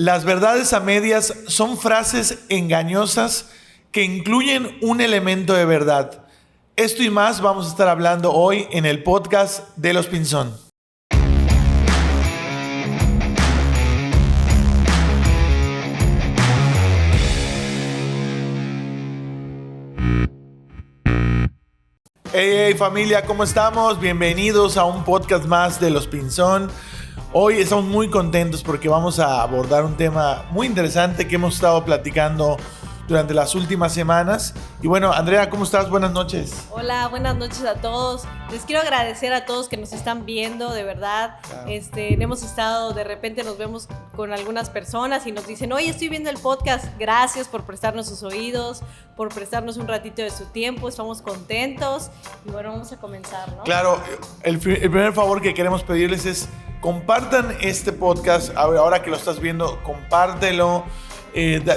Las verdades a medias son frases engañosas que incluyen un elemento de verdad. Esto y más vamos a estar hablando hoy en el podcast de Los Pinzón. Hey familia, ¿cómo estamos? Bienvenidos a un podcast más de Los Pinzón. Hoy estamos muy contentos porque vamos a abordar un tema muy interesante que hemos estado platicando durante las últimas semanas. Y bueno, Andrea, ¿cómo estás? Buenas noches. Hola, buenas noches a todos. Les quiero agradecer a todos que nos están viendo, de verdad. Claro. Hemos estado, de repente nos vemos con algunas personas y nos dicen, oye, estoy viendo el podcast. Gracias por prestarnos sus oídos, por prestarnos un ratito de su tiempo. Estamos contentos. Y bueno, vamos a comenzar, ¿no? Claro, el primer favor que queremos pedirles es compartan este podcast. Ahora que lo estás viendo, compártelo.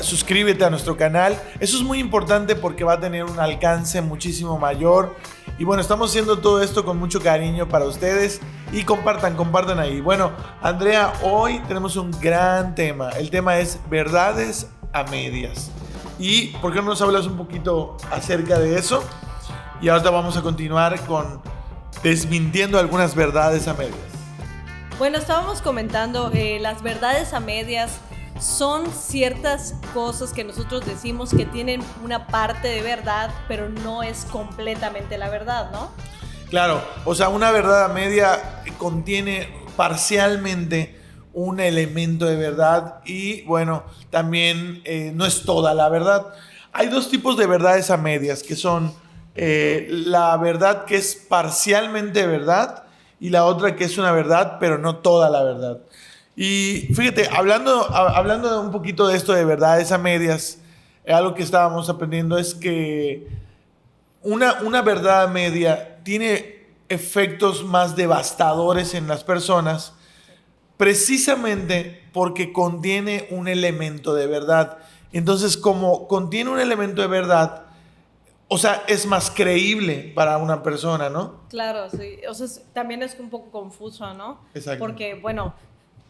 Suscríbete a nuestro canal. Eso es muy importante porque va a tener un alcance muchísimo mayor. Y bueno, estamos haciendo todo esto con mucho cariño para ustedes. Y compartan ahí. Bueno, Andrea, hoy tenemos un gran tema. El tema es verdades a medias. ¿Y por qué no nos hablas un poquito acerca de eso? Y ahora vamos a continuar con desmintiendo algunas verdades a medias. Bueno, estábamos comentando las verdades a medias. Son ciertas cosas que nosotros decimos que tienen una parte de verdad, pero no es completamente la verdad, ¿no? Claro, o sea, una verdad a media contiene parcialmente un elemento de verdad y, bueno, también no es toda la verdad. Hay dos tipos de verdades a medias, que son la verdad que es parcialmente verdad y la otra que es una verdad, pero no toda la verdad. Y fíjate, hablando un poquito de esto de verdades a medias, algo que estábamos aprendiendo es que una verdad a media tiene efectos más devastadores en las personas precisamente porque contiene un elemento de verdad. Entonces, como contiene un elemento de verdad, o sea, es más creíble para una persona, ¿no? Claro, sí. O sea, también es un poco confuso, ¿no? Exacto. Porque, bueno,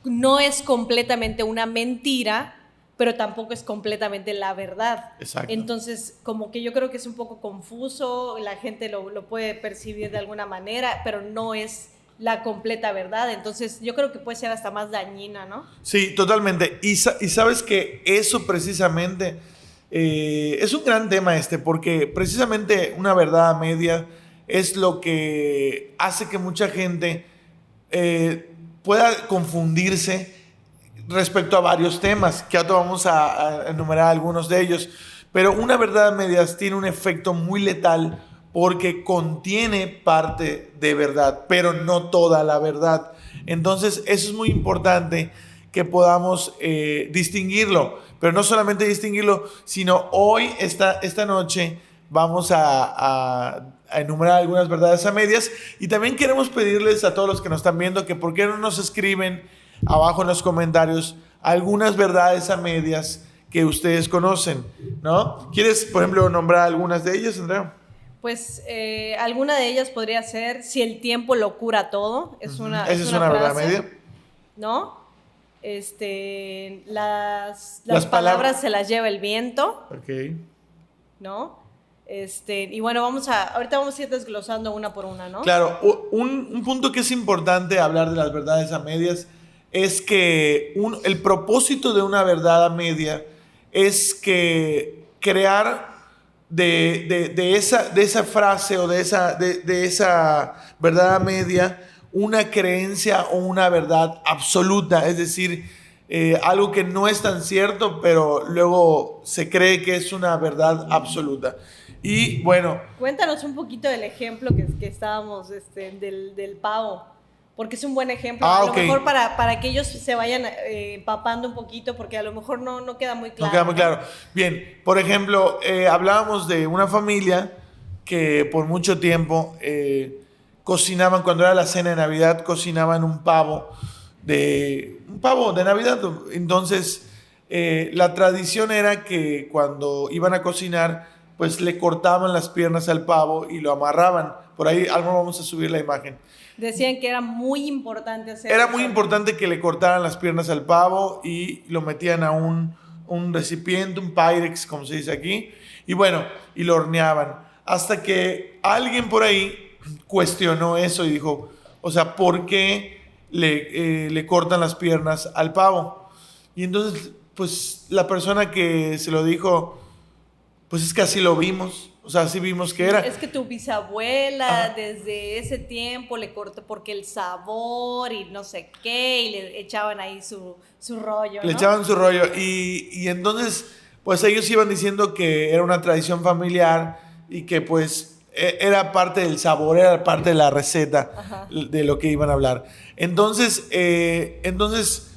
no es completamente una mentira, pero tampoco es completamente la verdad. Exacto. Entonces, como que yo creo que es un poco confuso, la gente lo puede percibir de alguna manera, pero no es la completa verdad. Entonces, yo creo que puede ser hasta más dañina, ¿no? Sí, totalmente. Y sabes que eso precisamente es un gran tema porque precisamente una verdad a media es lo que hace que mucha gente pueda confundirse respecto a varios temas, que ahora vamos a enumerar algunos de ellos. Pero una verdad a medias tiene un efecto muy letal porque contiene parte de verdad, pero no toda la verdad. Entonces, eso es muy importante que podamos distinguirlo. Pero no solamente distinguirlo, sino hoy, esta noche, vamos a enumerar algunas verdades a medias. Y también queremos pedirles a todos los que nos están viendo que por qué no nos escriben abajo en los comentarios algunas verdades a medias que ustedes conocen, ¿no? ¿Quieres, por ejemplo, nombrar algunas de ellas, Andrea? Pues alguna de ellas podría ser si el tiempo lo cura todo. Esa es una verdad a media. ¿No? Las palabras se las lleva el viento. Ok. ¿No? Y bueno, ahorita vamos a ir desglosando una por una, ¿no? Claro, un punto que es importante hablar de las verdades a medias es que el propósito de una verdad a media es que crear de esa frase o de esa verdad a media una creencia o una verdad absoluta, es decir, algo que no es tan cierto, pero luego se cree que es una verdad absoluta. Y bueno, cuéntanos un poquito del ejemplo que estábamos del pavo, porque es un buen ejemplo. Ok. Lo mejor para que ellos se vayan empapando un poquito, porque a lo mejor no queda muy claro. No queda muy claro. Bien, por ejemplo, hablábamos de una familia que por mucho tiempo cocinaban, cuando era la cena de Navidad, cocinaban un pavo de Navidad. Entonces, la tradición era que cuando iban a cocinar, pues le cortaban las piernas al pavo y lo amarraban. Por ahí algo vamos a subir la imagen. Decían que era muy importante hacer Era eso. muy importante que le cortaran las piernas al pavo y lo metían a un recipiente, un Pyrex, como se dice aquí, y bueno, y lo horneaban. Hasta que alguien por ahí cuestionó eso y dijo, o sea, ¿por qué le cortan las piernas al pavo? Y entonces, pues la persona que se lo dijo, pues es que así lo vimos. O sea, así vimos que era. Es que tu bisabuela desde ese tiempo le cortó porque el sabor y no sé qué, y le echaban ahí su rollo, Le ¿no? echaban su rollo. Y entonces, pues ellos iban diciendo que era una tradición familiar y que pues era parte del sabor, era parte de la receta. Ajá. De lo que iban a hablar. Entonces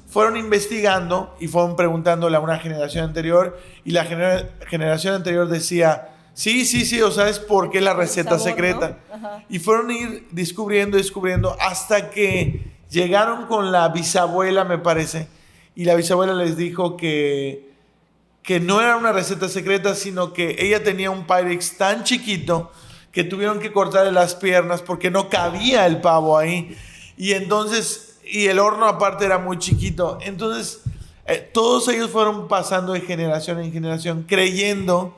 fueron investigando y fueron preguntándole a una generación anterior y la generación anterior decía, sí, o sea, es porque la receta sabor, secreta. ¿no? Ajá. Y fueron a ir descubriendo hasta que llegaron con la bisabuela, me parece, y la bisabuela les dijo que no era una receta secreta, sino que ella tenía un Pyrex tan chiquito que tuvieron que cortarle las piernas porque no cabía el pavo ahí. Y entonces, y el horno aparte era muy chiquito. Entonces, todos ellos fueron pasando de generación en generación creyendo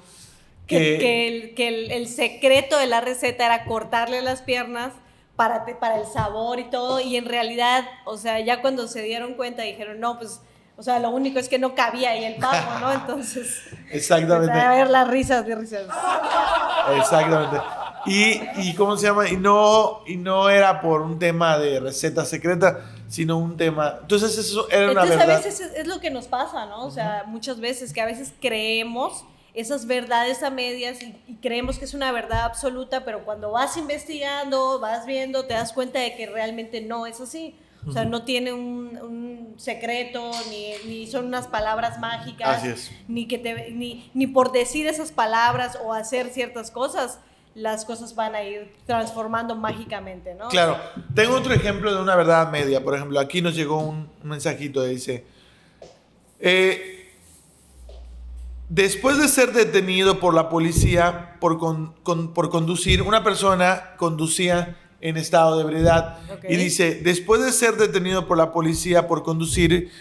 Que el secreto de la receta era cortarle las piernas para el sabor y todo, y en realidad, o sea, ya cuando se dieron cuenta dijeron, no, pues, o sea, lo único es que no cabía ahí el pavo, ¿no? Entonces, exactamente. a ver las risas. Exactamente. Y ¿cómo se llama? Y no era por un tema de receta secreta, sino un tema. Entonces eso era una Entonces, verdad. a veces es lo que nos pasa, ¿no? O sea, muchas veces que a veces creemos esas verdades a medias y creemos que es una verdad absoluta, pero cuando vas investigando, vas viendo, te das cuenta de que realmente no es así. O sea, no tiene un secreto, ni son unas palabras mágicas, Así es. ni por decir esas palabras o hacer ciertas cosas, las cosas van a ir transformando mágicamente, ¿no? Claro. Tengo otro ejemplo de una verdad media. Por ejemplo, aquí nos llegó un mensajito que dice, después de ser detenido por la policía por conducir, una persona conducía en estado de ebriedad. Ok. Y dice, después de ser detenido por la policía por conducir,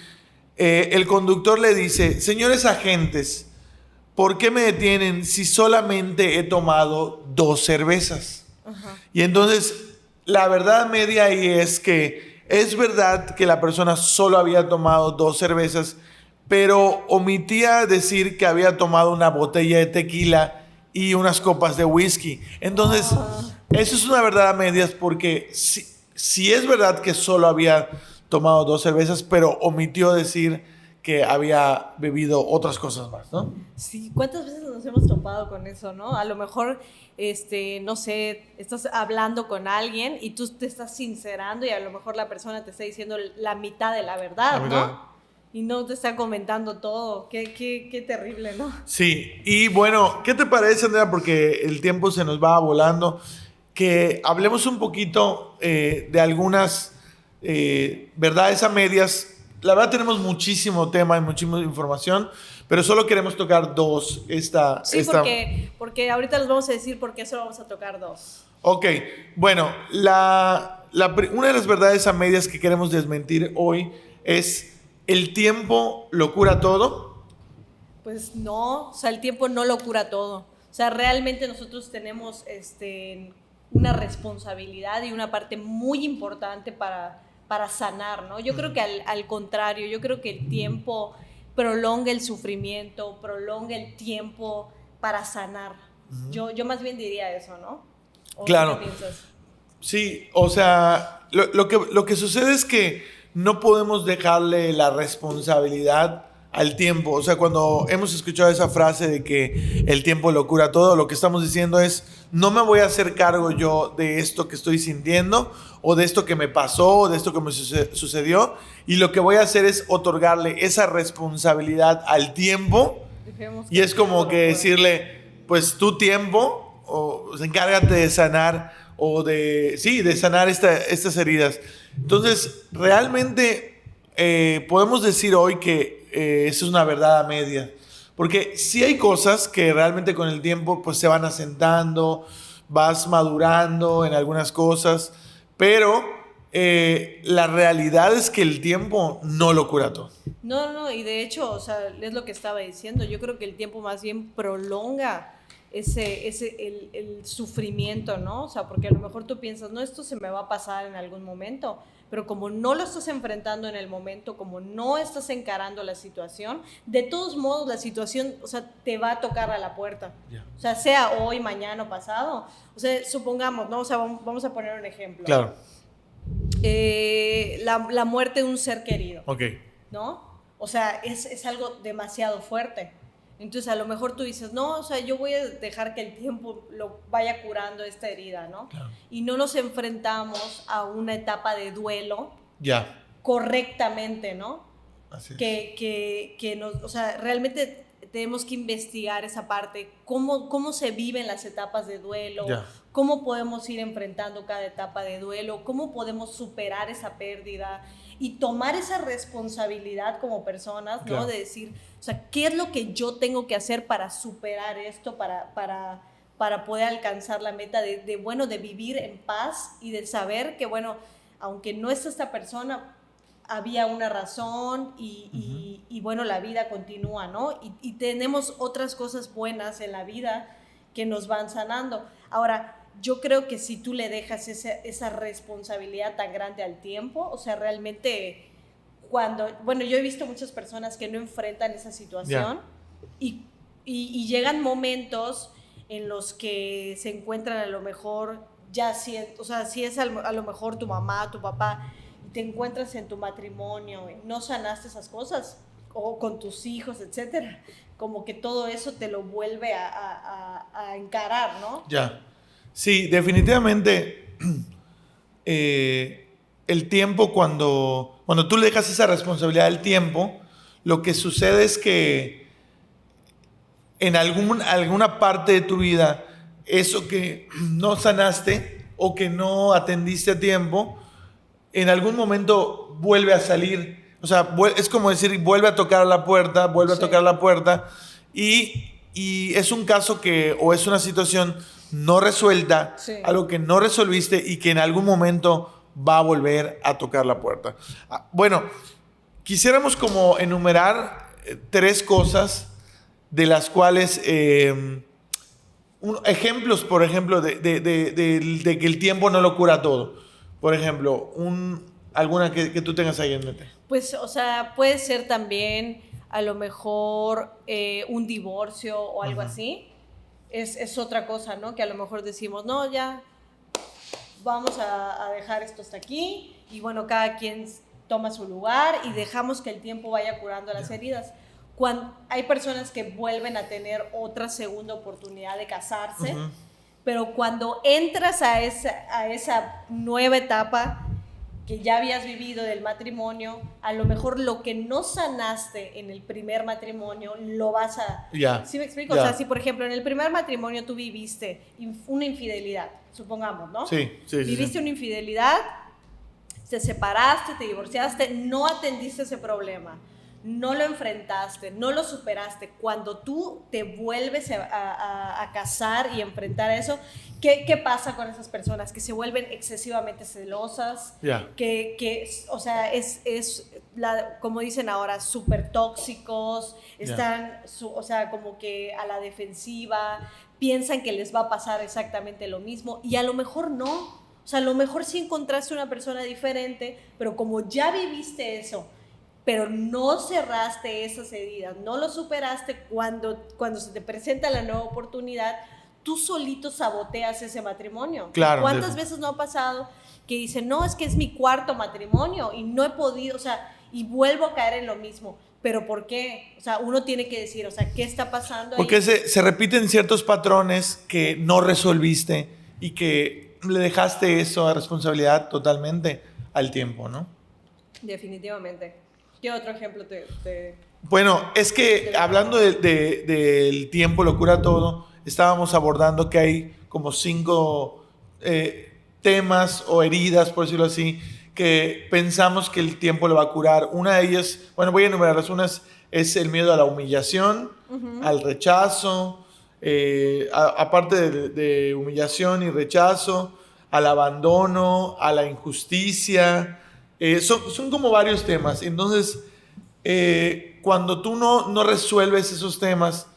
el conductor le dice, señores agentes, ¿por qué me detienen si solamente he tomado 2 cervezas? Ajá. Y entonces, la verdad media ahí es que es verdad que la persona solo había tomado 2 cervezas, pero omitía decir que había tomado una botella de tequila y unas copas de whisky. Entonces, eso es una verdad a medias porque si es verdad que solo había tomado 2 cervezas, pero omitió decir que había bebido otras cosas más, ¿no? Sí, ¿cuántas veces nos hemos topado con eso, no? A lo mejor, no sé, estás hablando con alguien y tú te estás sincerando y a lo mejor la persona te está diciendo la mitad de la verdad, La mitad. ¿no? Y no te está comentando todo. Qué terrible, ¿no? Sí, y bueno, ¿qué te parece, Andrea? Porque el tiempo se nos va volando. Que hablemos un poquito de algunas verdades a medias. La verdad tenemos muchísimo tema y muchísima información, pero solo queremos tocar 2. Sí, porque ahorita les vamos a decir por qué solo vamos a tocar 2. Ok, bueno, una de las verdades a medias que queremos desmentir hoy es ¿el tiempo lo cura todo? Pues no, o sea, el tiempo no lo cura todo. O sea, realmente nosotros tenemos una responsabilidad y una parte muy importante para sanar, ¿no? Yo creo que al contrario, yo creo que el tiempo prolonga el sufrimiento, prolonga el tiempo para sanar. Yo más bien diría eso, ¿no? ¿O Claro. qué piensas? Sí, o sea, lo que sucede es que no podemos dejarle la responsabilidad al tiempo. O sea, cuando hemos escuchado esa frase de que el tiempo lo cura todo, lo que estamos diciendo es, no me voy a hacer cargo yo de esto que estoy sintiendo, o de esto que me pasó, o de esto que me sucedió, y lo que voy a hacer es otorgarle esa responsabilidad al tiempo, y es como que decirle, pues tu tiempo, o encárgate de sanar, o de sanar estas heridas. Entonces, realmente podemos decir hoy que eso es una verdad a media. Porque sí hay cosas que realmente con el tiempo pues se van asentando, vas madurando en algunas cosas, pero la realidad es que el tiempo no lo cura todo. No, y de hecho, o sea, es lo que estaba diciendo, yo creo que el tiempo más bien prolonga el sufrimiento, ¿no? O sea, porque a lo mejor tú piensas, no, esto se me va a pasar en algún momento, pero como no lo estás enfrentando en el momento, como no estás encarando la situación, de todos modos la situación, o sea, te va a tocar a la puerta. Yeah. O sea, sea hoy, mañana o pasado. O sea, supongamos, ¿no? O sea, vamos a poner un ejemplo. Claro. La muerte de un ser querido. Ok. ¿No? O sea, es algo demasiado fuerte. Entonces, a lo mejor tú dices, no, o sea, yo voy a dejar que el tiempo lo vaya curando esta herida, ¿no? Claro. Y no nos enfrentamos a una etapa de duelo Ya. correctamente, ¿no? Así es. Que nos, o sea, realmente tenemos que investigar esa parte, cómo se viven las etapas de duelo, Ya. cómo podemos ir enfrentando cada etapa de duelo, cómo podemos superar esa pérdida y tomar esa responsabilidad como personas, ¿no? Claro. De decir, o sea, ¿qué es lo que yo tengo que hacer para superar esto, para poder alcanzar la meta de vivir en paz y de saber que, bueno, aunque no es esta persona, había una razón y bueno, la vida continúa, ¿no? Y tenemos otras cosas buenas en la vida que nos van sanando. Ahora, yo creo que si tú le dejas esa responsabilidad tan grande al tiempo, o sea, realmente bueno, yo he visto muchas personas que no enfrentan esa situación y llegan momentos en los que se encuentran a lo mejor, o sea, si es a lo mejor tu mamá, tu papá, y te encuentras en tu matrimonio, y no sanaste esas cosas, o con tus hijos, etcétera, como que todo eso te lo vuelve a encarar, ¿no? Ya. Sí, definitivamente el tiempo, cuando tú le dejas esa responsabilidad al tiempo, lo que sucede es que en alguna parte de tu vida, eso que no sanaste o que no atendiste a tiempo, en algún momento vuelve a salir. O sea, es como decir, vuelve a tocar la puerta, y es un caso o es una situación no resuelta, algo que no resolviste y que en algún momento va a volver a tocar la puerta. Bueno, quisiéramos como enumerar 3 cosas de las cuales, ejemplos, por ejemplo, de que el tiempo no lo cura todo. Por ejemplo, alguna que tú tengas ahí en mente. Pues, o sea, puede ser también a lo mejor un divorcio o algo así. Es otra cosa, ¿no? Que a lo mejor decimos, no, ya vamos a dejar esto hasta aquí y bueno, cada quien toma su lugar y dejamos que el tiempo vaya curando las heridas. Cuando hay personas que vuelven a tener otra segunda oportunidad de casarse, pero cuando entras a esa nueva etapa que ya habías vivido del matrimonio, a lo mejor lo que no sanaste en el primer matrimonio lo vas a... ¿Sí me explico? O sea, si por ejemplo en el primer matrimonio tú viviste una infidelidad, supongamos, ¿no? Sí. Viviste una infidelidad, te separaste, te divorciaste, no atendiste ese problema, no lo enfrentaste, no lo superaste. Cuando tú te vuelves a casar y enfrentar eso, ¿qué pasa con esas personas? Que se vuelven excesivamente celosas, que o sea, como dicen ahora, súper tóxicos, están, o sea, como que a la defensiva, piensan que les va a pasar exactamente lo mismo y a lo mejor no. O sea, a lo mejor sí encontraste una persona diferente, pero como ya viviste eso, pero no cerraste esas heridas, no lo superaste, cuando se te presenta la nueva oportunidad, tú solito saboteas ese matrimonio. Claro. ¿Cuántas veces no ha pasado que dicen, no, es que es mi 4º matrimonio y no he podido, o sea, y vuelvo a caer en lo mismo? ¿Pero por qué? O sea, uno tiene que decir, o sea, ¿qué está pasando ahí? Porque se repiten ciertos patrones que no resolviste y que le dejaste eso a responsabilidad totalmente al tiempo, ¿no? Definitivamente. ¿Qué otro ejemplo Bueno, es que hablando del tiempo lo cura todo, estábamos abordando que hay como 5 temas o heridas, por decirlo así, que pensamos que el tiempo lo va a curar. Una de ellas, bueno, voy a enumerarlas. Una es el miedo a la humillación, al rechazo, aparte de humillación y rechazo, al abandono, a la injusticia. Son como varios temas. Entonces, cuando tú no resuelves esos temas,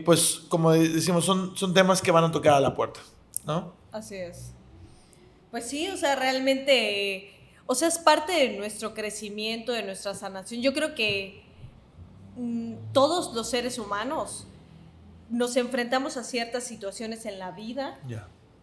pues como decimos, son temas que van a tocar a la puerta, ¿no? Así es. Pues sí, o sea, realmente, o sea, es parte de nuestro crecimiento, de nuestra sanación. Yo creo que todos los seres humanos nos enfrentamos a ciertas situaciones en la vida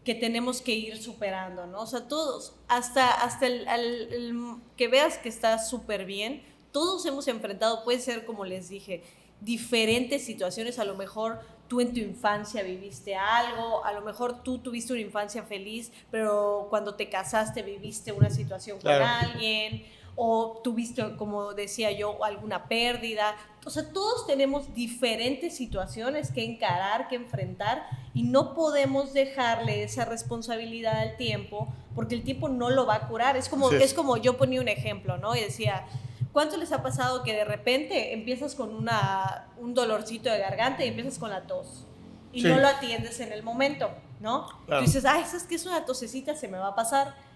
que tenemos que ir superando, ¿no? O sea, todos, hasta el que veas que estás súper bien, todos hemos enfrentado, puede ser, como les dije, diferentes situaciones. A lo mejor tú en tu infancia viviste algo, a lo mejor tú tuviste una infancia feliz, pero cuando te casaste viviste una situación con alguien, o tuviste, como decía yo, alguna pérdida. O sea, todos tenemos diferentes situaciones que encarar, que enfrentar, y no podemos dejarle esa responsabilidad al tiempo, porque el tiempo no lo va a curar. Es como yo ponía un ejemplo, ¿no? Y decía, ¿cuánto les ha pasado que de repente empiezas con un dolorcito de garganta y empiezas con la tos? Y no lo atiendes en el momento, ¿no? Claro. Tú dices, ¿sabes qué? Es una tosecita, se me va a pasar.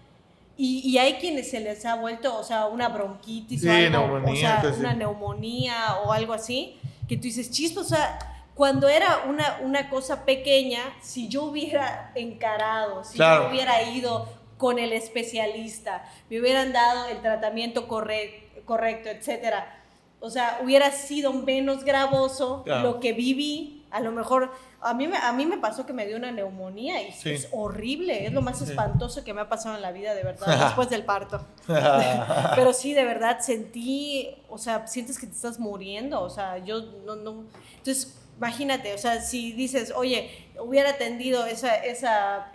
Y hay quienes se les ha vuelto, o sea, una bronquitis o algo, neumonía, o sea, una neumonía o algo así, que tú dices, chispa, o sea, cuando era una cosa pequeña, si yo hubiera encarado, si yo hubiera ido con el especialista, me hubieran dado el tratamiento correcto, etcétera, o sea, hubiera sido menos gravoso lo que viví. A lo mejor a mí me pasó que me dio una neumonía y es horrible, es lo más espantoso que me ha pasado en la vida, de verdad, después del parto. Pero sí, de verdad, sentí, o sea, sientes que te estás muriendo, o sea, yo no. Entonces, imagínate, o sea, si dices, oye, hubiera atendido esa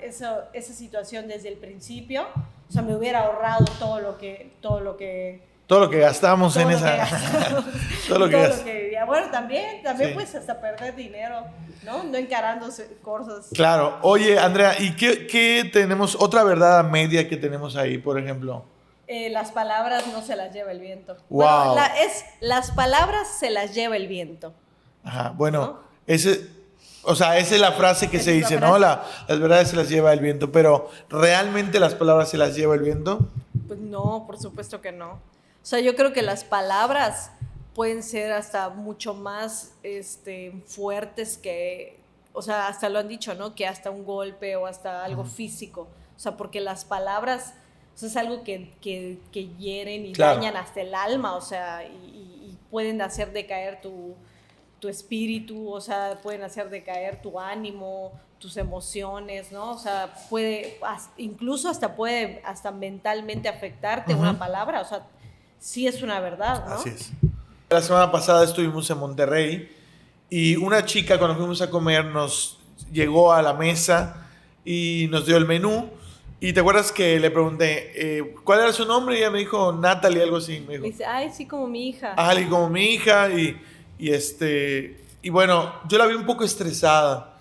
situación desde el principio, o sea, me hubiera ahorrado todo lo que gastamos en esa. Todo lo que vivía. Bueno, también pues hasta perder dinero, ¿no? No encarando cosas. Claro. Oye, Andrea, ¿y qué tenemos? Otra verdad a media que tenemos ahí, por ejemplo. Las palabras no se las lleva el viento. Wow. Bueno, las palabras se las lleva el viento. Ajá, bueno, ¿no? Esa es la frase que se dice, ¿no? Las verdades se las lleva el viento, pero ¿realmente las palabras se las lleva el viento? Pues no, por supuesto que no. O sea, yo creo que las palabras pueden ser hasta mucho más fuertes que, o sea, hasta lo han dicho, ¿no? Que hasta un golpe o hasta algo físico. O sea, porque las palabras, o sea, es algo que hieren y dañan hasta el alma, o sea, y pueden hacer decaer tu espíritu, o sea, pueden hacer decaer tu ánimo, tus emociones, ¿no? O sea, incluso puede mentalmente afectarte una palabra, o sea, sí es una verdad, ¿no? Así es. La semana pasada estuvimos en Monterrey y una chica, cuando fuimos a comer, nos llegó a la mesa y nos dio el menú. Y te acuerdas que le pregunté cuál era su nombre, y ella me dijo Natalie, algo así. Me dice, ay, sí, como mi hija. Ay, como mi hija. Y bueno, yo la vi un poco estresada.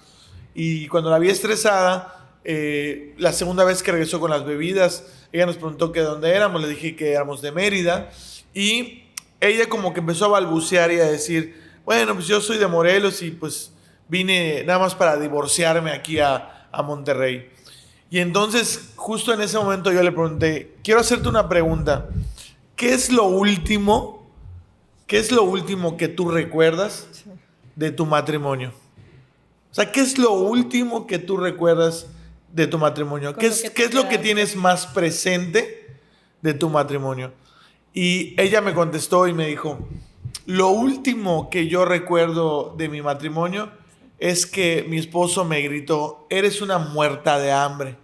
Y cuando la vi estresada, la segunda vez que regresó con las bebidas, ella nos preguntó que de dónde éramos. Le dije que éramos de Mérida. Y ella como que empezó a balbucear y a decir, bueno, pues yo soy de Morelos y pues vine nada más para divorciarme aquí a Monterrey. Y entonces, justo en ese momento yo le pregunté, quiero hacerte una pregunta. ¿Qué es lo último que tú recuerdas de tu matrimonio? O sea, ¿qué es lo último que tú recuerdas de tu matrimonio? ¿Qué es lo que tienes más presente de tu matrimonio? Y ella me contestó y me dijo, lo último que yo recuerdo de mi matrimonio es que mi esposo me gritó, eres una muerta de hambre.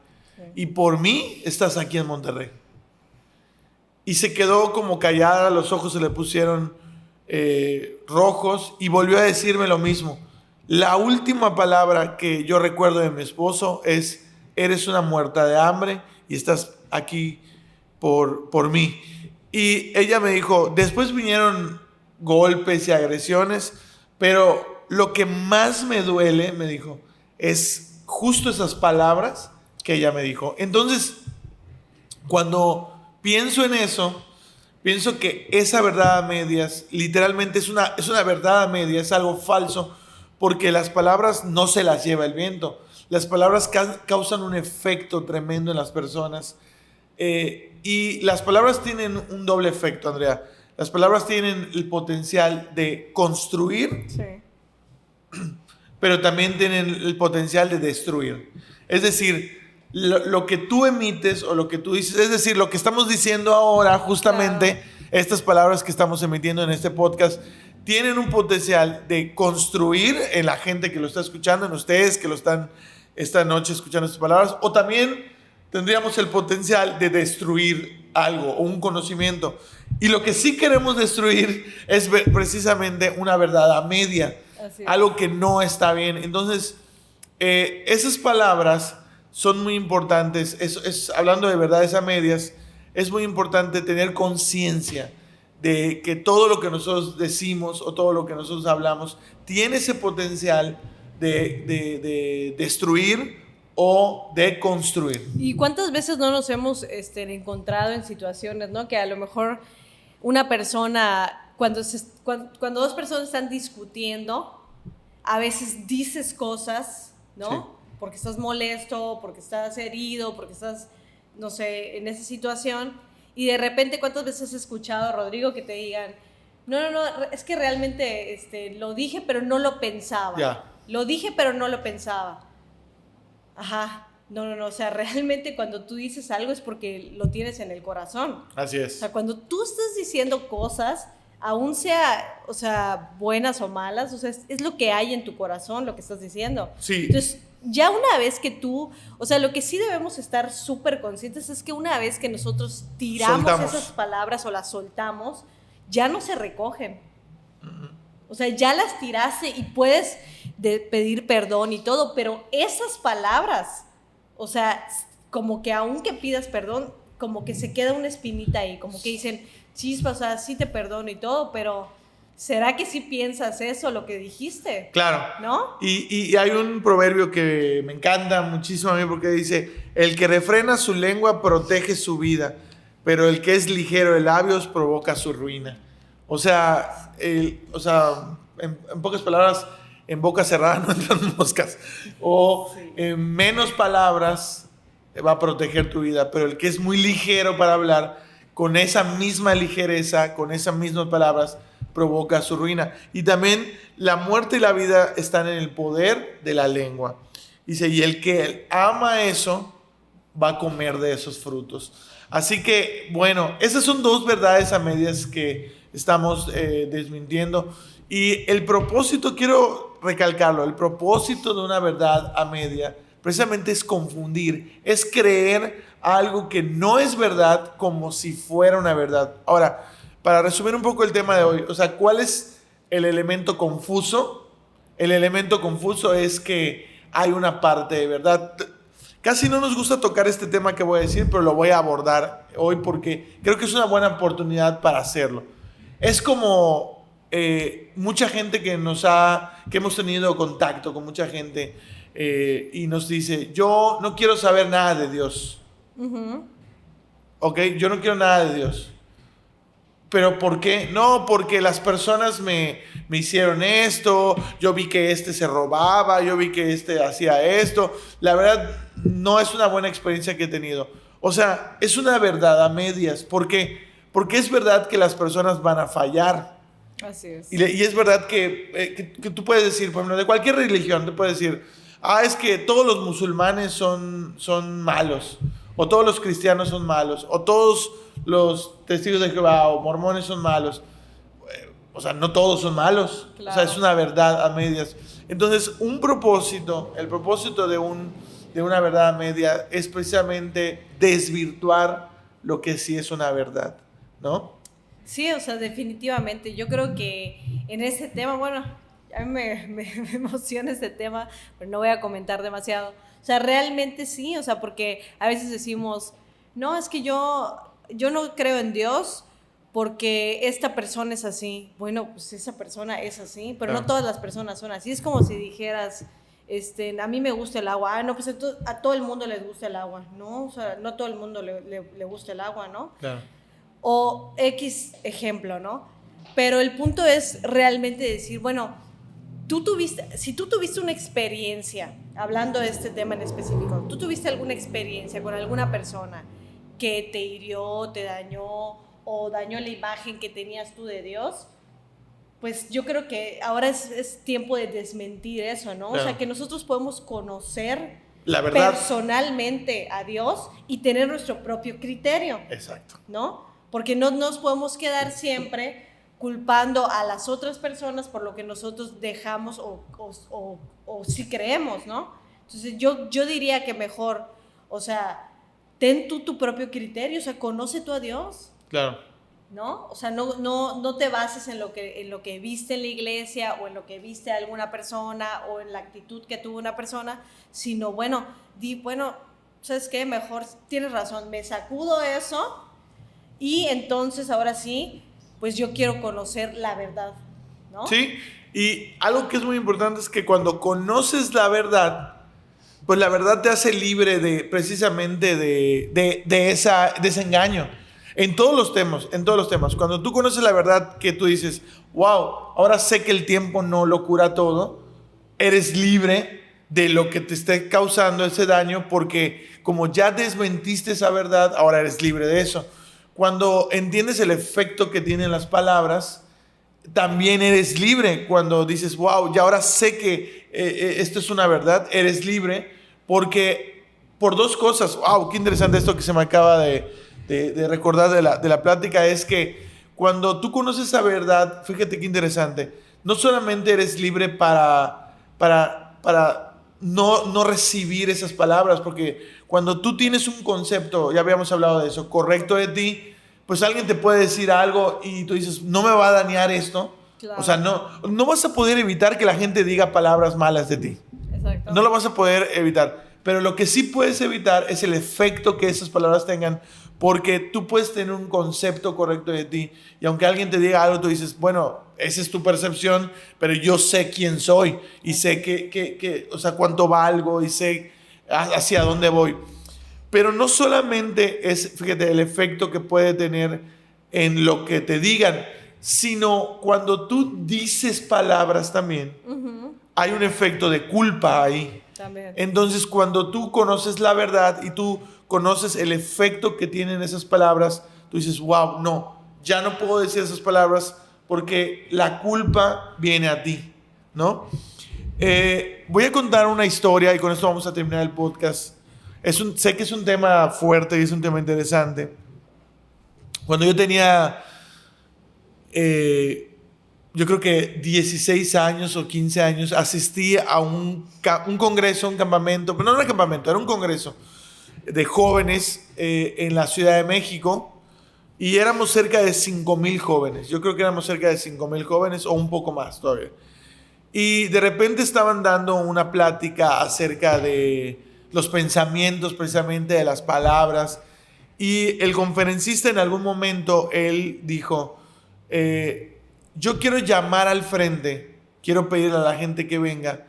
Y por mí estás aquí en Monterrey. Y se quedó como callada, los ojos se le pusieron rojos y volvió a decirme lo mismo. La última palabra que yo recuerdo de mi esposo es, eres una muerta de hambre y estás aquí por mí. Y ella me dijo, después vinieron golpes y agresiones, pero lo que más me duele, me dijo, es justo esas palabras que ella me dijo. Entonces, cuando pienso en eso, pienso que esa verdad a medias, literalmente es una verdad a medias, es algo falso, porque las palabras no se las lleva el viento. Las palabras causan un efecto tremendo en las personas. Y las palabras tienen un doble efecto, Andrea. Las palabras tienen el potencial de construir, Sí. pero también tienen el potencial de destruir. Es decir, lo que tú emites o lo que tú dices, es decir, lo que estamos diciendo ahora, justamente, Claro. estas palabras que estamos emitiendo en este podcast, tienen un potencial de construir en la gente que lo está escuchando, en ustedes que lo están esta noche escuchando estas palabras, o también tendríamos el potencial de destruir algo o un conocimiento. Y lo que sí queremos destruir es precisamente una verdad a media, Así es. algo que no está bien. Entonces, esas palabras son muy importantes. Hablando de verdades a medias, es muy importante tener conciencia de que todo lo que nosotros decimos o todo lo que nosotros hablamos tiene ese potencial de destruir o de construir. ¿Y cuántas veces no nos hemos encontrado en situaciones, ¿no? Que a lo mejor una persona, cuando dos personas están discutiendo, a veces dices cosas, ¿no? Sí. Porque estás molesto, porque estás herido, porque estás, no sé, en esa situación. Y de repente, ¿cuántas veces has escuchado, Rodrigo, que te digan, no, es que realmente lo dije, pero no lo pensaba. Ya. Lo dije, pero no lo pensaba. Ajá. No, o sea, realmente cuando tú dices algo es porque lo tienes en el corazón. Así O es. sea, cuando tú estás diciendo cosas, aún sea, o sea, buenas o malas, o sea, es lo que hay en tu corazón, lo que estás diciendo. Sí. Entonces, ya una vez que tú, o sea, lo que sí debemos estar súper conscientes es que una vez que nosotros tiramos Soltamos. esas palabras o las soltamos, ya no se recogen. O sea, ya las tiraste y puedes pedir perdón y todo, pero esas palabras, o sea, como que aunque pidas perdón, como que se queda una espinita ahí, como que dicen, chispa, o sea, sí te perdono y todo, pero ¿será que sí piensas eso, lo que dijiste? Claro. ¿No? Y hay un proverbio que me encanta muchísimo a mí porque dice, el que refrena su lengua protege su vida, pero el que es ligero de labios provoca su ruina. O sea, en pocas palabras, en boca cerrada no entran moscas. O Sí. en menos palabras va a proteger tu vida, pero el que es muy ligero para hablar, con esa misma ligereza, con esas mismas palabras, provoca su ruina. Y también la muerte y la vida están en el poder de la lengua. Dice, y el que ama eso, va a comer de esos frutos. Así que, bueno, esas son dos verdades a medias que estamos desmintiendo. Y el propósito, quiero recalcarlo, el propósito de una verdad a media precisamente es confundir, es creer algo que no es verdad como si fuera una verdad. Ahora, para resumir un poco el tema de hoy, o sea, ¿cuál es el elemento confuso? El elemento confuso es que hay una parte de verdad. Casi no nos gusta tocar este tema que voy a decir, pero lo voy a abordar hoy porque creo que es una buena oportunidad para hacerlo. Es como mucha gente que hemos tenido contacto con mucha gente y nos dice, yo no quiero saber nada de Dios. ¿Ok? Yo no quiero nada de Dios. ¿Pero por qué? No, porque las personas me hicieron esto, yo vi que este se robaba, yo vi que este hacía esto. La verdad, no es una buena experiencia que he tenido. O sea, es una verdad a medias. ¿Por qué? Porque es verdad que las personas van a fallar. Así es. Y es verdad que tú puedes decir, por ejemplo, de cualquier religión, te puedes decir, es que todos los musulmanes son malos, o todos los cristianos son malos, o todos los testigos de Jehová o mormones son malos. O sea, no todos son malos. Claro. O sea, es una verdad a medias. Entonces, el propósito de una verdad a media es precisamente desvirtuar lo que sí es una verdad, ¿no? Sí, o sea, definitivamente. Yo creo que en ese tema, bueno, a mí me emociona este tema, pero no voy a comentar demasiado. O sea, realmente sí, o sea, porque a veces decimos, no, es que yo no creo en Dios porque esta persona es así. Bueno, pues esa persona es así, pero no todas las personas son así. Es como si dijeras, a mí me gusta el agua. No, pues a todo el mundo les gusta el agua, ¿no? O sea, no a todo el mundo le gusta el agua, ¿no? Claro. O X ejemplo, ¿no? Pero el punto es realmente decir, bueno, si tú tuviste una experiencia, hablando de este tema en específico, tú tuviste alguna experiencia con alguna persona que te hirió, te dañó o dañó la imagen que tenías tú de Dios, pues yo creo que ahora es tiempo de desmentir eso, ¿no? Claro. O sea, que nosotros podemos conocer La verdad. personalmente a Dios y tener nuestro propio criterio. Exacto. ¿No? Porque no nos podemos quedar siempre culpando a las otras personas por lo que nosotros dejamos o si creemos, ¿no? Entonces yo diría que mejor, o sea, ten tú tu propio criterio, o sea, conoce tú a Dios, Claro. ¿no? O sea, no te bases en lo que viste en la iglesia o en lo que viste a alguna persona o en la actitud que tuvo una persona, sino, bueno, ¿sabes qué? Mejor tienes razón, me sacudo eso y entonces ahora sí, pues yo quiero conocer la verdad, ¿no? Sí, y algo que es muy importante es que cuando conoces la verdad, pues la verdad te hace libre precisamente de ese engaño. En todos los temas. Cuando tú conoces la verdad que tú dices, wow, ahora sé que el tiempo no lo cura todo, eres libre de lo que te esté causando ese daño porque como ya desmentiste esa verdad, ahora eres libre de eso. Cuando entiendes el efecto que tienen las palabras, también eres libre. Cuando dices, wow, ya ahora sé que esto es una verdad, eres libre porque por dos cosas. Wow, qué interesante esto que se me acaba de recordar de la plática, es que cuando tú conoces esa verdad, fíjate qué interesante, no solamente eres libre para no recibir esas palabras, porque cuando tú tienes un concepto, ya habíamos hablado de eso, correcto de ti, pues alguien te puede decir algo y tú dices, no me va a dañar esto. Claro. O sea, no vas a poder evitar que la gente diga palabras malas de ti. Exacto. No lo vas a poder evitar. Pero lo que sí puedes evitar es el efecto que esas palabras tengan, porque tú puedes tener un concepto correcto de ti y aunque alguien te diga algo, tú dices, bueno, esa es tu percepción, pero yo sé quién soy y sé o sea, cuánto valgo y sé hacia dónde voy. Pero no solamente es, fíjate, el efecto que puede tener en lo que te digan, sino cuando tú dices palabras también, hay un efecto de culpa ahí. También. Entonces, cuando tú conoces la verdad y tú conoces el efecto que tienen esas palabras, tú dices, wow, no, ya no puedo decir esas palabras porque la culpa viene a ti, ¿no? Voy a contar una historia y con esto vamos a terminar el podcast. Sé que es un tema fuerte y es un tema interesante. Cuando yo tenía, yo creo que 16 años o 15 años, asistí a un congreso, un campamento, pero no era un campamento, era un congreso de jóvenes en la Ciudad de México y éramos cerca de 5,000 jóvenes. Yo creo que éramos cerca de 5,000 jóvenes o un poco más todavía. Y de repente estaban dando una plática acerca de los pensamientos, precisamente de las palabras. Y el conferencista en algún momento, él dijo, yo quiero llamar al frente, quiero pedirle a la gente que venga,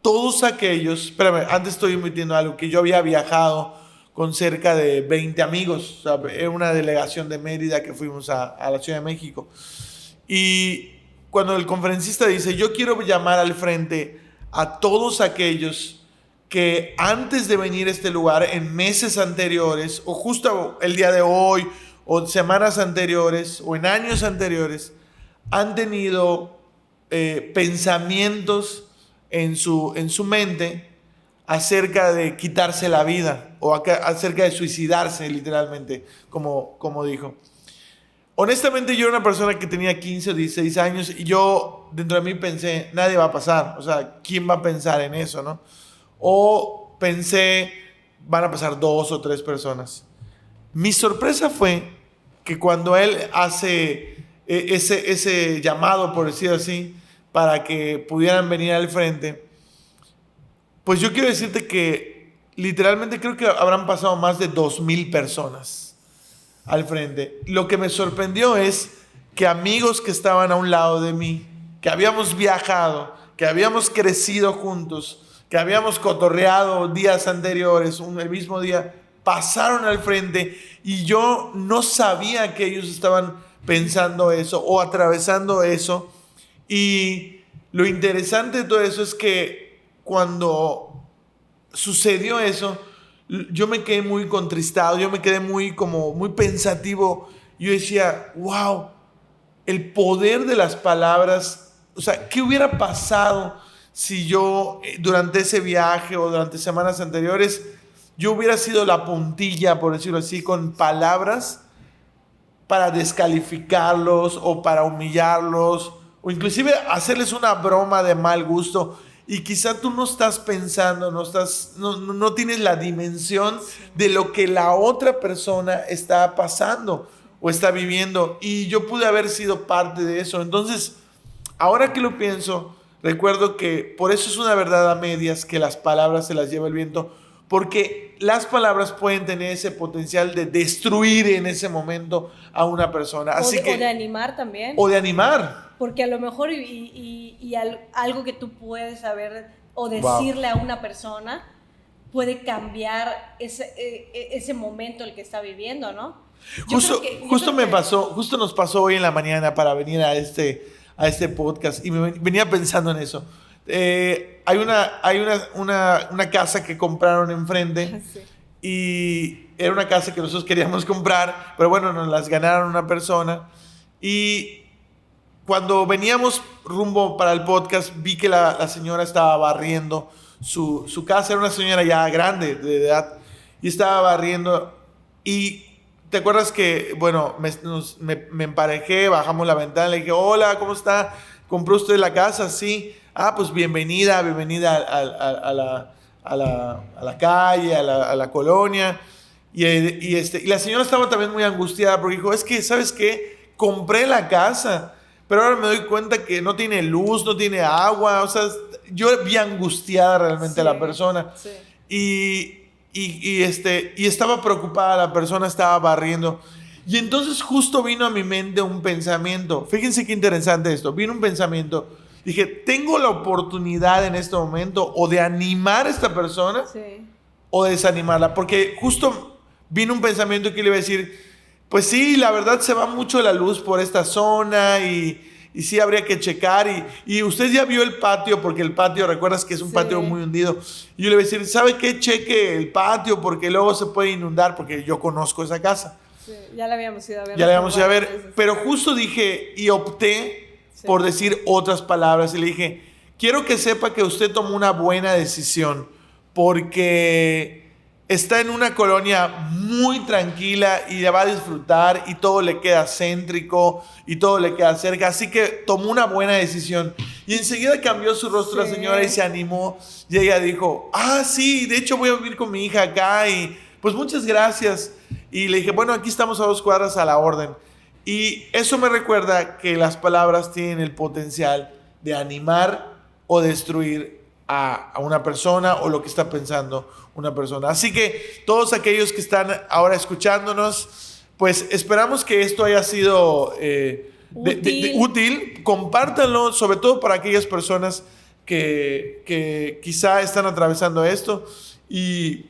todos aquellos, espérame, antes estoy omitiendo algo, que yo había viajado con cerca de 20 amigos, o sea, era una delegación de Mérida que fuimos a la Ciudad de México. Y cuando el conferencista dice, yo quiero llamar al frente a todos aquellos que antes de venir a este lugar, en meses anteriores, o justo el día de hoy, o semanas anteriores, o en años anteriores, han tenido pensamientos en su mente acerca de quitarse la vida, o acerca de suicidarse, literalmente, como dijo. Honestamente, yo era una persona que tenía 15 o 16 años y yo dentro de mí pensé, nadie va a pasar. O sea, ¿quién va a pensar en eso, no? O pensé, van a pasar 2 o 3 personas. Mi sorpresa fue que cuando él hace ese llamado, por decirlo así, para que pudieran venir al frente, pues yo quiero decirte que literalmente creo que habrán pasado más de 2,000 personas al frente. Lo que me sorprendió es que amigos que estaban a un lado de mí, que habíamos viajado, que habíamos crecido juntos, que habíamos cotorreado días anteriores, el mismo día, pasaron al frente y yo no sabía que ellos estaban pensando eso o atravesando eso. Y lo interesante de todo eso es que cuando sucedió eso, yo me quedé muy contristado, yo me quedé muy pensativo. Yo decía, wow, el poder de las palabras. O sea, ¿qué hubiera pasado si yo durante ese viaje o durante semanas anteriores yo hubiera sido la puntilla, por decirlo así, con palabras para descalificarlos o para humillarlos o inclusive hacerles una broma de mal gusto? Y quizá tú no estás pensando, no tienes la dimensión de lo que la otra persona está pasando o está viviendo. Y yo pude haber sido parte de eso. Entonces, ahora que lo pienso, recuerdo que por eso es una verdad a medias, que las palabras se las lleva el viento, porque las palabras pueden tener ese potencial de destruir en ese momento a una persona. O de animar también. O de animar. Porque a lo mejor algo que tú puedes saber o decirle a una persona puede cambiar ese momento el que está viviendo, ¿no? Justo nos pasó hoy en la mañana para venir a este podcast y me venía pensando en eso. Hay una casa que compraron enfrente. Sí. Y era una casa que nosotros queríamos comprar, pero bueno, nos las ganaron una persona. Y cuando veníamos rumbo para el podcast, vi que la señora estaba barriendo su casa. Era una señora ya grande de edad y estaba barriendo. Y ¿te acuerdas que, bueno, me emparejé, bajamos la ventana, le dije, hola, ¿cómo está? ¿Compró usted la casa? Sí. Ah, pues bienvenida a la calle, a la colonia. Y la señora estaba también muy angustiada porque dijo, es que, ¿sabes qué? Compré la casa, pero ahora me doy cuenta que no tiene luz, no tiene agua. O sea, yo vi angustiada realmente a la persona. Sí. Y estaba preocupada, la persona estaba barriendo. Y entonces justo vino a mi mente un pensamiento. Fíjense qué interesante esto. Vino un pensamiento. Dije, tengo la oportunidad en este momento o de animar a esta persona, sí, o de desanimarla. Porque justo vino un pensamiento que le iba a decir, pues sí, la verdad se va mucho la luz por esta zona y sí habría que checar. Y usted ya vio el patio, porque el patio, recuerdas que es un patio muy hundido. Y yo le voy a decir, ¿sabe qué? Cheque el patio porque luego se puede inundar, porque yo conozco esa casa. Sí, ya la habíamos ido a ver. Ya la habíamos ido a ver, pero justo dije y opté por decir otras palabras. Y le dije, quiero que sepa que usted tomó una buena decisión porque está en una colonia muy tranquila y la va a disfrutar y todo le queda céntrico y todo le queda cerca. Así que tomó una buena decisión. Y enseguida cambió su rostro la señora y se animó. Y ella dijo, sí, de hecho voy a vivir con mi hija acá y pues muchas gracias. Y le dije, bueno, aquí estamos a 2 cuadras a la orden. Y eso me recuerda que las palabras tienen el potencial de animar o destruir a una persona o lo que está pensando una persona. Así que todos aquellos que están ahora escuchándonos, pues esperamos que esto haya sido útil. Compártanlo, sobre todo para aquellas personas que quizá están atravesando esto. Y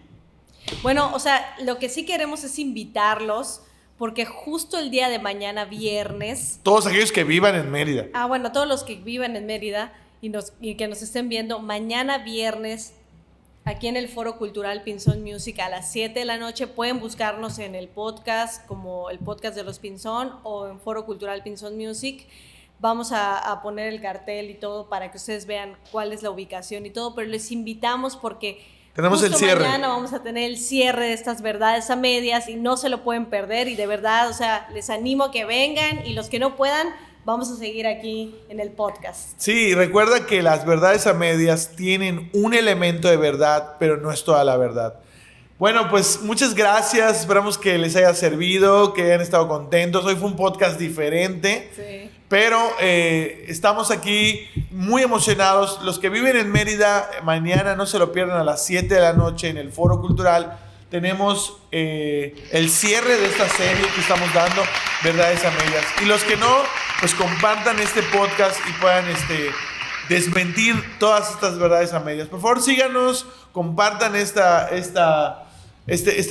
bueno, o sea, lo que sí queremos es invitarlos, porque justo el día de mañana, viernes... Todos aquellos que vivan en Mérida. Bueno, todos los que vivan en Mérida y que nos estén viendo, mañana viernes, aquí en el Foro Cultural Pinzón Music a las 7 de la noche, pueden buscarnos en el podcast, como el podcast de los Pinzón, o en Foro Cultural Pinzón Music. Vamos a poner el cartel y todo para que ustedes vean cuál es la ubicación y todo, pero les invitamos porque... Tenemos el cierre. Mañana vamos a tener el cierre de estas verdades a medias y no se lo pueden perder. Y de verdad, o sea, les animo a que vengan y los que no puedan, vamos a seguir aquí en el podcast. Sí, recuerda que las verdades a medias tienen un elemento de verdad, pero no es toda la verdad. Bueno, pues muchas gracias. Esperamos que les haya servido, que hayan estado contentos. Hoy fue un podcast diferente. Sí. Pero estamos aquí muy emocionados. Los que viven en Mérida, mañana no se lo pierdan a las 7 de la noche en el Foro Cultural. Tenemos el cierre de esta serie que estamos dando, Verdades a Medias. Y los que no, pues compartan este podcast y puedan desmentir todas estas verdades a medias. Por favor, síganos, compartan este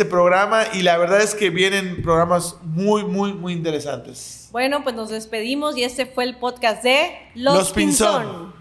programa, y la verdad es que vienen programas muy, muy, muy interesantes. Bueno, pues nos despedimos y este fue el podcast de Los Pinzón.